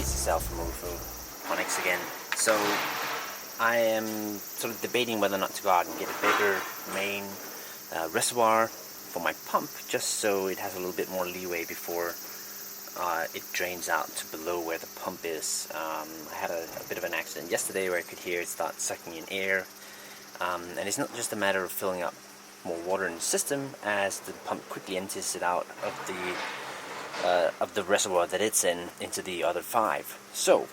this is Self-Phonics again. So I am sort of debating whether or not to go out and get a bigger main reservoir for my pump, just so it has a little bit more leeway before it drains out to below where the pump is. I had a bit of an accident yesterday where I could hear it start sucking in air, and it's not just a matter of filling up more water in the system, as the pump quickly empties it out of the reservoir that it's in into the other 5. So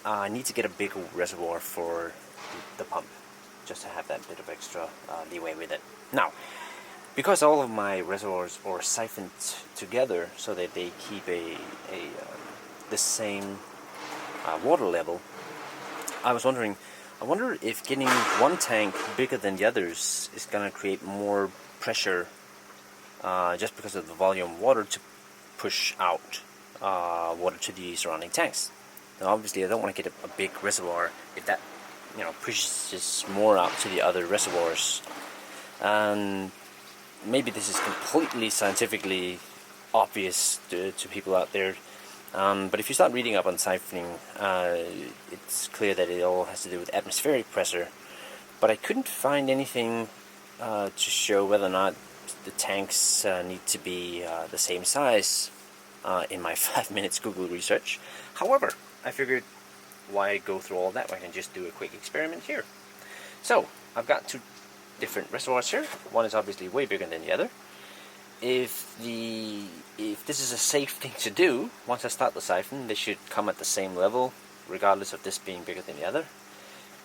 I need to get a bigger reservoir for the pump, just to have that bit of extra leeway with it. Now, because all of my reservoirs are siphoned together so that they keep the same water level, I wonder if getting one tank bigger than the others is going to create more pressure, just because of the volume of water to push out water to the surrounding tanks. Now, obviously, I don't want to get a big reservoir if that pushes more out to the other reservoirs. Maybe this is completely scientifically obvious to people out there, but if you start reading up on siphoning, it's clear that it all has to do with atmospheric pressure. But I couldn't find anything to show whether or not the tanks need to be the same size in my 5 minutes Google research. However, I figured, why go through all that when I can just do a quick experiment here. So I've got 2 different reservoirs here. One is obviously way bigger than the other. If this is a safe thing to do, once I start the siphon, they should come at the same level, regardless of this being bigger than the other.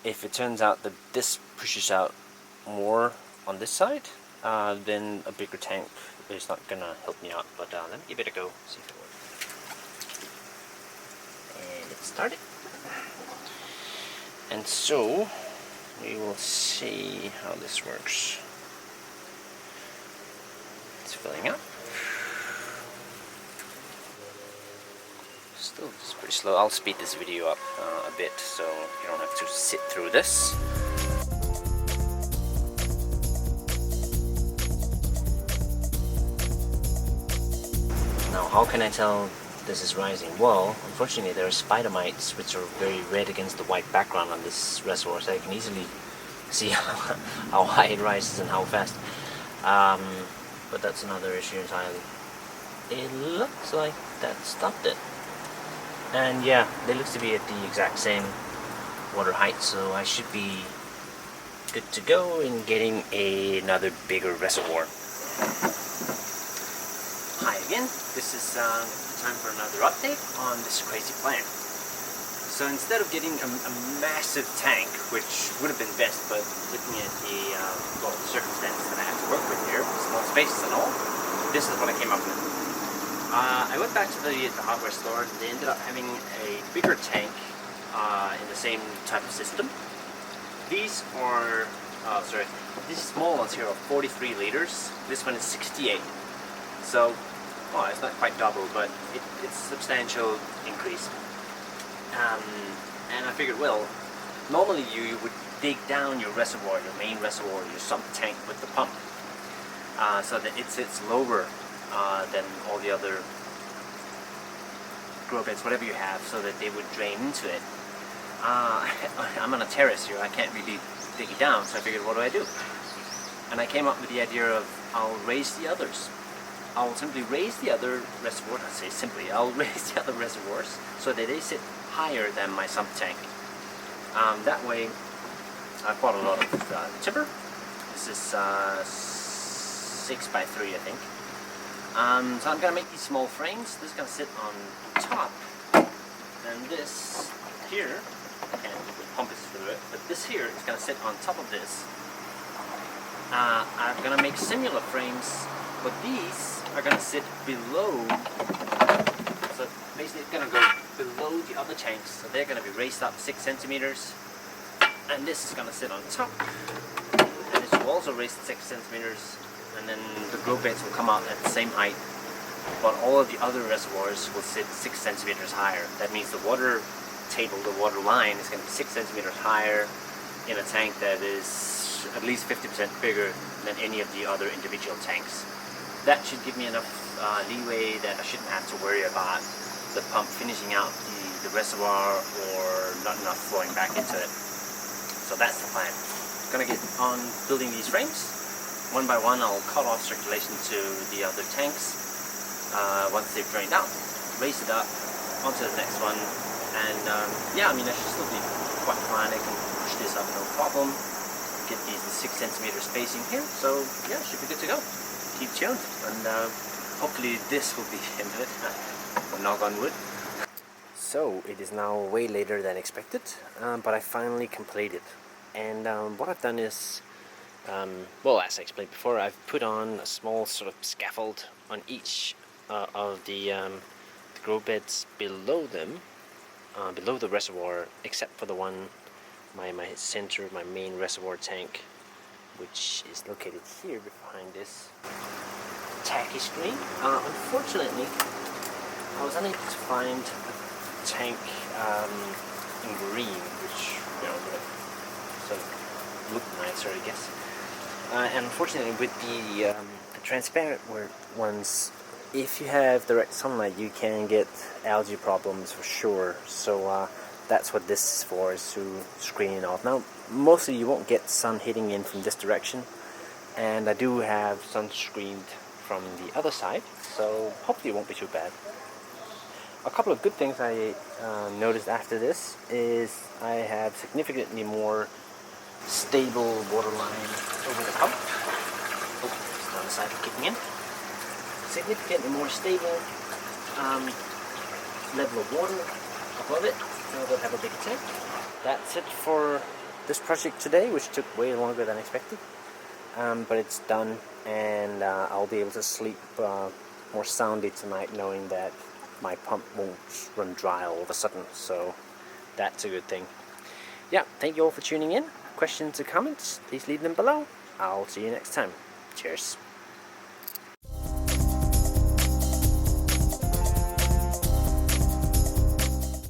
If it turns out that this pushes out more on this side, then a bigger tank is not gonna help me out. But let me give it a go, see if it works. And it's started. And so we will see how this works. It's filling up. Still, it's pretty slow. I'll speed this video up a bit so you don't have to sit through this. Now, how can I tell this is rising? Well, unfortunately there are spider mites which are very red against the white background on this reservoir, so I can easily see how high it rises and how fast. But that's another issue entirely. It looks like that stopped it. And yeah, it looks to be at the exact same water height, so I should be good to go in getting another bigger reservoir. Hi again, this is time for another update on this crazy plan. So instead of getting a massive tank, which would have been best, but looking at the circumstances that I have to work with here, small spaces and all, this is what I came up with. I went back to the hardware store. They ended up having a bigger tank in the same type of system. These are, these small ones here are 43 liters. This one is 68. So, well, it's not quite double, but it's a substantial increase. And I figured, well, normally you would dig down your reservoir, your main reservoir, your sump tank with the pump, so that it sits lower than all the other grow beds, whatever you have, so that they would drain into it. I'm on a terrace here, I can't really dig it down, so I figured, what do? And I came up with the idea of, I'll raise the others. I'll simply raise the other reservoirs, I'll raise the other reservoirs so that they sit higher than my sump tank. That way, I bought a lot of timber. This is 6 by 3, I think. So I'm going to make these small frames. This is going to sit on top, and this here, and the pump is through it, but this here is going to sit on top of this. I'm going to make similar frames, but these are going to sit below, so basically it's going to go below the other tanks, so they're going to be raised up 6 centimeters, and this is going to sit on top, and this will also raise 6 centimeters, and then the grow beds will come out at the same height, but all of the other reservoirs will sit 6 centimeters higher. That means the water table, the water line, is going to be 6 centimeters higher in a tank that is at least 50% bigger than any of the other individual tanks. That should give me enough leeway that I shouldn't have to worry about the pump finishing out the reservoir or not enough flowing back into it. So that's the plan. Gonna get on building these frames. One by one I'll cut off circulation to the other tanks once they've drained out, raise it up onto the next one, and yeah, I mean, I should still be quite fine. I can push this up no problem, get these 6 centimeter spacing here, so yeah, should be good to go. Keep tuned, and hopefully this will be the end of it. Knock on wood. So it is now way later than expected, but I finally completed. And what I've done is, well, as I explained before, I've put on a small sort of scaffold on each of the grow beds below them, below the reservoir, except for the one, my center, my main reservoir tank, which is located here behind this tacky screen. Unfortunately, I was unable to find a tank in green, which, you know, sort of look nicer, I guess. And unfortunately, with the transparent ones, if you have direct sunlight, you can get algae problems for sure. So that's what this is for, is to screen it off. Now, mostly you won't get sun hitting in from this direction, and I do have sun screened from the other side, so hopefully it won't be too bad. A couple of good things I noticed after this is I have significantly more stable water line over the pump. Oh, it's on the side kicking in. Significantly more stable level of water above it. Now we'll have a bigger tank. That's it for this project today, which took way longer than expected. But it's done, and I'll be able to sleep more soundly tonight, knowing that my pump won't run dry all of a sudden. So that's a good thing. Yeah, thank you all for tuning in. Questions or comments, please leave them below. I'll see you next time. Cheers.